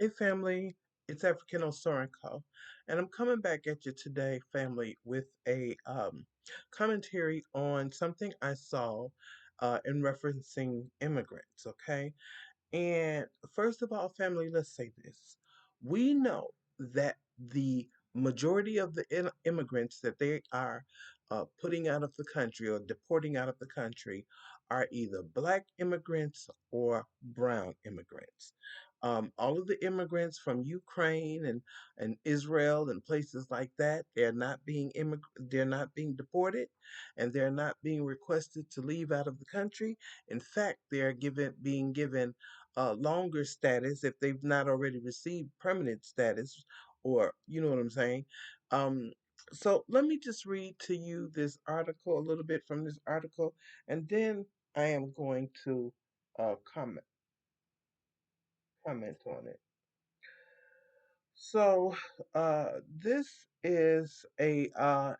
Hey family, it's African Osorenko, and I'm coming back at you today, family, with a commentary on something I saw in referencing immigrants. Okay, and first of all, family, let's say this: we know that the majority of the immigrants that they are putting out of the country or deporting out of the country are either black immigrants or brown immigrants. All of the immigrants from Ukraine and Israel and places like that, they're not being deported, and they're not being requested to leave out of the country. In fact, being given longer status if they've not already received permanent status, or you know what I'm saying. Um, so let me just read to you this article, a little bit from this article, and then I am going to comment on it. So this is a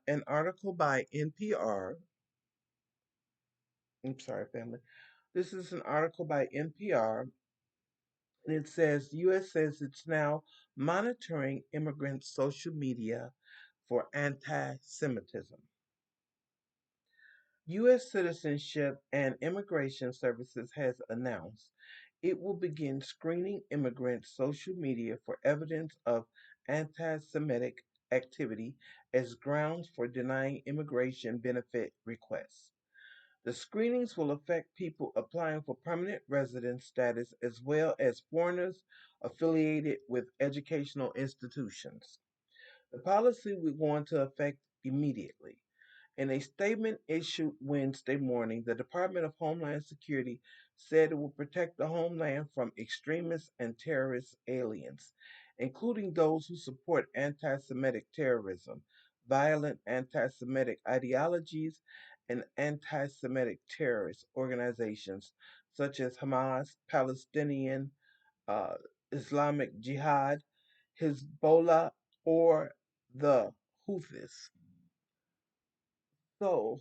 an article by NPR. I'm sorry, family. This is an article by NPR, and it says U.S. says it's now monitoring immigrant social media for anti-Semitism. U.S. Citizenship and Immigration Services has announced it will begin screening immigrant social media for evidence of anti-Semitic activity as grounds for denying immigration benefit requests. The screenings will affect people applying for permanent residence status as well as foreigners affiliated with educational institutions. The policy will go into effect immediately. In a statement issued Wednesday morning, the Department of Homeland Security said it will protect the homeland from extremist and terrorist aliens, including those who support anti Semitic terrorism, violent anti Semitic ideologies, and anti Semitic terrorist organizations such as Hamas, Palestinian uh, Islamic Jihad, Hezbollah, or the Houthis. So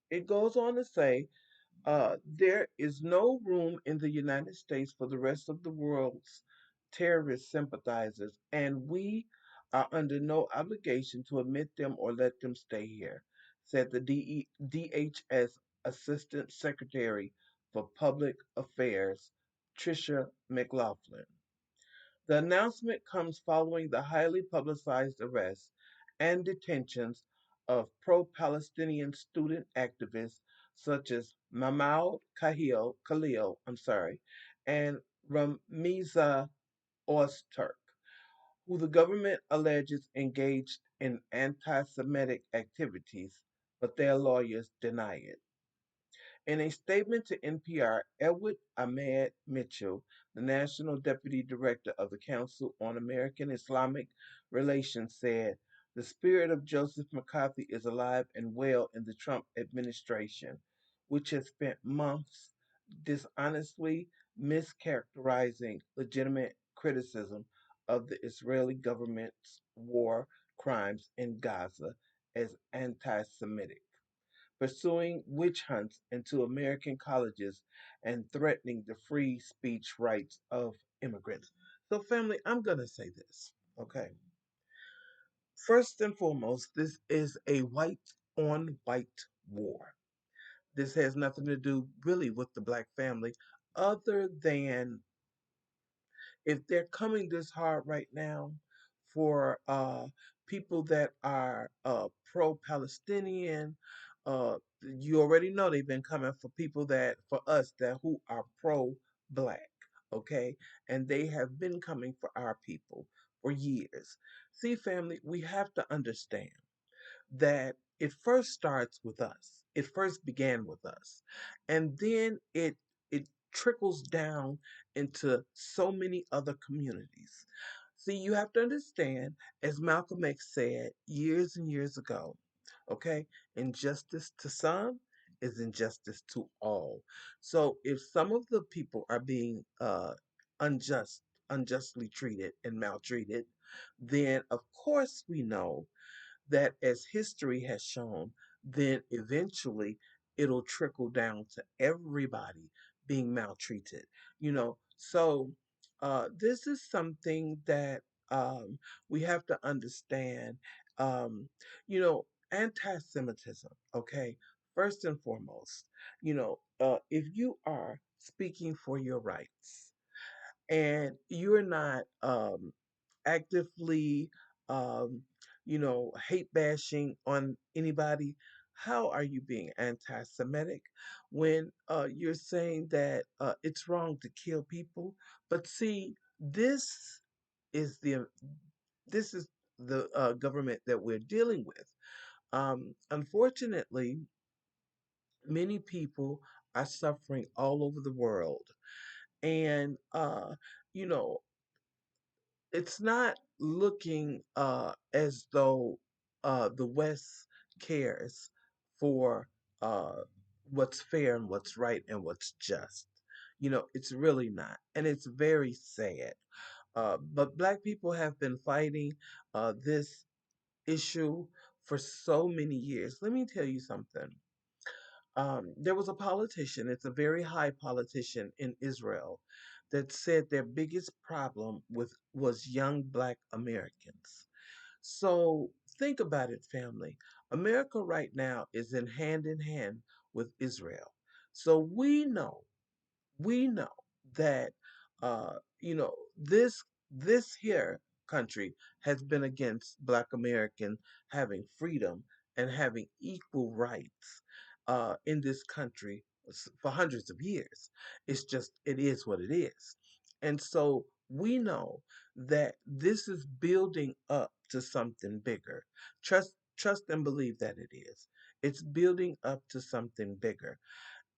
it goes on to say there is no room in the United States for the rest of the world's terrorist sympathizers, and we are under no obligation to admit them or let them stay here, said the DHS Assistant Secretary for Public Affairs, Tricia McLaughlin. The announcement comes following the highly publicized arrests and detentions of pro-Palestinian student activists such as Khalil, and Ramiza Ozturk, who the government alleges engaged in anti-Semitic activities, but their lawyers deny it. In a statement to NPR, Edward Ahmed Mitchell, the National Deputy Director of the Council on American Islamic Relations, said, "The spirit of Joseph McCarthy is alive and well in the Trump administration, which has spent months dishonestly mischaracterizing legitimate criticism of the Israeli government's war crimes in Gaza as anti Semitic, pursuing witch hunts into American colleges, and threatening the free speech rights of immigrants." So, family, I'm going to say this, okay? First and foremost, this is a white on white war. This has nothing to do really with the black family. other than if they're coming this hard right now for people that are pro-Palestinian, you already know they've been coming for people that for us that who are pro-black, okay, and they have been coming for our people for years. See, family, we have to understand that it first starts with us. It first began with us. And then it trickles down into so many other communities. See, you have to understand, as Malcolm X said years and years ago, okay, injustice to some is injustice to all. So if some of the people are being unjustly treated and maltreated, then of course we know that, as history has shown, then eventually it'll trickle down to everybody being maltreated. So this is something that we have to understand. Um, you know, anti-Semitism. Okay, first and foremost, if you are speaking for your rights and you're not actively hate bashing on anybody, how are you being anti-Semitic when you're saying that it's wrong to kill people? But see, is the this is the government that we're dealing with. Unfortunately, many people are suffering all over the world, and you know it's not looking as though the West cares for uh, what's fair and what's right and what's just. It's really not. And it's very sad. But Black people have been fighting this issue for so many years. Let me tell you something. There was a politician, it's a very high politician in Israel, that said their biggest problem with was young Black Americans. So think about it, family. America right now is in hand with Israel. So we know that uh, you know this here country has been against Black American having freedom and having equal rights in this country for hundreds of years. It's just it is what it is, and so we know that this is building up to something bigger. Trust and believe that it is. It's building up to something bigger,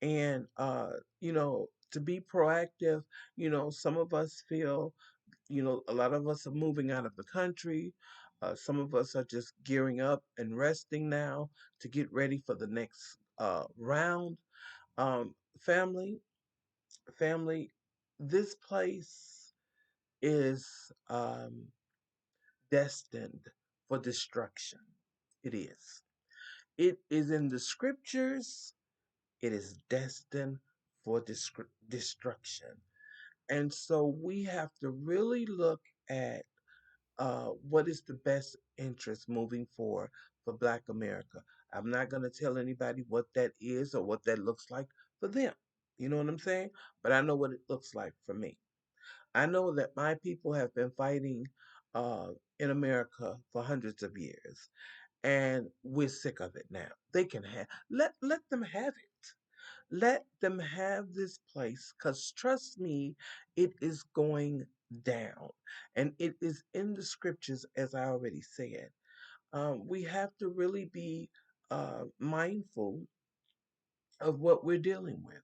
and to be proactive. Some of us feel, a lot of us are moving out of the country. Some of us are just gearing up and resting now to get ready for the next round. um, family family, this place is destined for destruction. It is in the scriptures. It is destined for destruction. And so we have to really look at what is the best interest moving forward for Black America. I'm not going to tell anybody what that is or what that looks like for them. You know what I'm saying? But I know what it looks like for me. I know that my people have been fighting uh, in America for hundreds of years, and we're sick of it now. They can have let them have it. Let them have this place, because trust me, it is going down. And it is in the scriptures, as I already said. We have to really be mindful of what we're dealing with.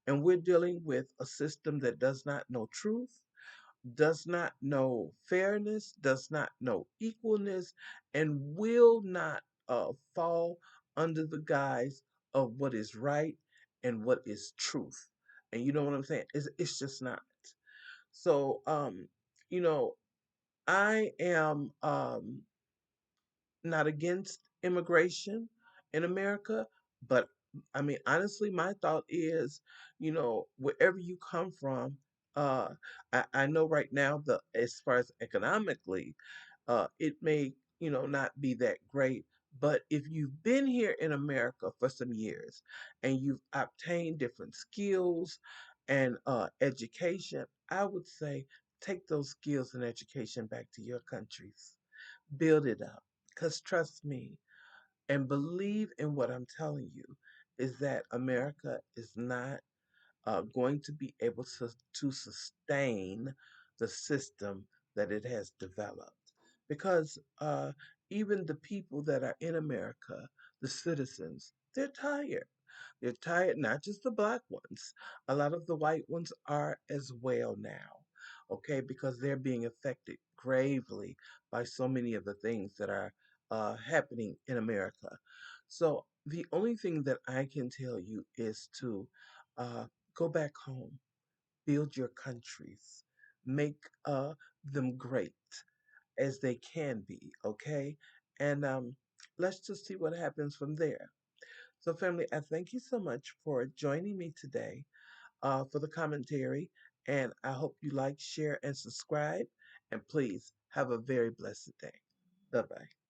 And we're dealing with a system that does not know truth, does not know fairness, does not know equalness, and will not fall under the guise of what is right and what is truth. And you know what I'm saying? It's just not. So, you know, I am not against immigration in America, but I mean, honestly, my thought is, wherever you come from, uh, I know right now, as far as economically, it may, not be that great. But if you've been here in America for some years and you've obtained different skills and education, I would say take those skills and education back to your countries, build it up. Because trust me and believe in what I'm telling you is that America is not going to be able to sustain the system that it has developed. Because even the people that are in America, the citizens, they're tired. They're tired, not just the black ones. A lot of the white ones are as well now, okay, because they're being affected gravely by so many of the things that are happening in America. So the only thing that I can tell you is to uh, go back home, build your countries, make them great as they can be, okay? And let's just see what happens from there. So, family, I thank you so much for joining me today for the commentary. And I hope you like, share, and subscribe. And please have a very blessed day. Bye bye.